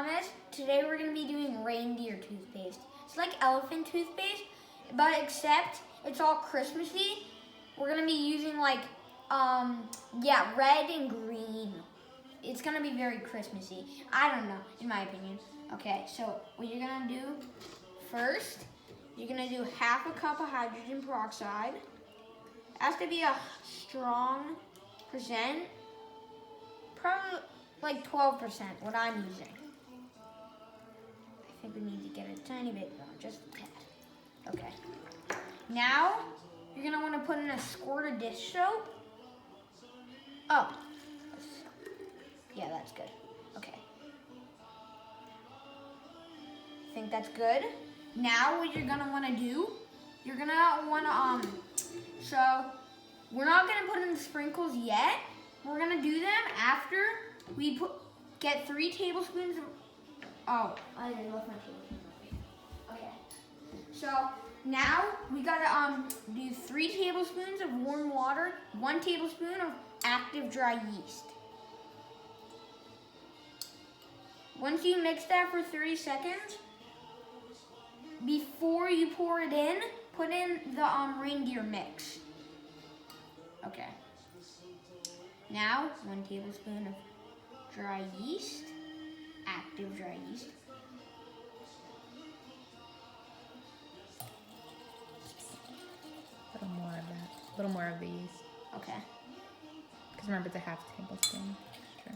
Thomas. Today we're going to be doing reindeer toothpaste. It's like elephant toothpaste, but except it's all Christmassy. We're going to be using like, red and green. It's going to be very Christmassy. I don't know, in my opinion. Okay, so what you're going to do first, you're going to do half a cup of hydrogen peroxide. It has to be a strong percent, probably like 12%, what I'm using. I think we need to get a tiny bit more, just a tad. Okay. Now, you're gonna wanna put in a squirt of dish soap. Oh, yeah, that's good. Okay. I think that's good. Now, what you're gonna wanna do, you're gonna wanna, so we're not gonna put in the sprinkles yet. We're gonna do them after we get 3 tablespoons of, oh, I left my tablespoon. Okay. So now we gotta do 3 tablespoons of warm water, 1 tablespoon of active dry yeast. Once you mix that for 30 seconds, before you pour it in, put in the reindeer mix. Okay. Now, 1 tablespoon of dry yeast, active dry yeast. A little more of that. A little more of the yeast. Okay. Because remember, it's a half tablespoon. Sure.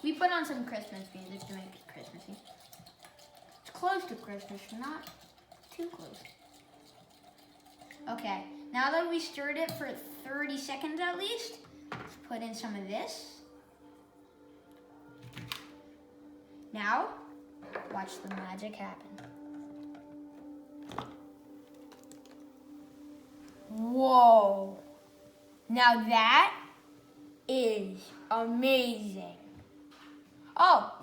We put on some Christmas music to make it Christmassy. It's close to Christmas, not too close. Okay, now that we stirred it for 30 seconds at least, let's put in some of this. Now, watch the magic happen. Whoa! Now that is amazing. Oh,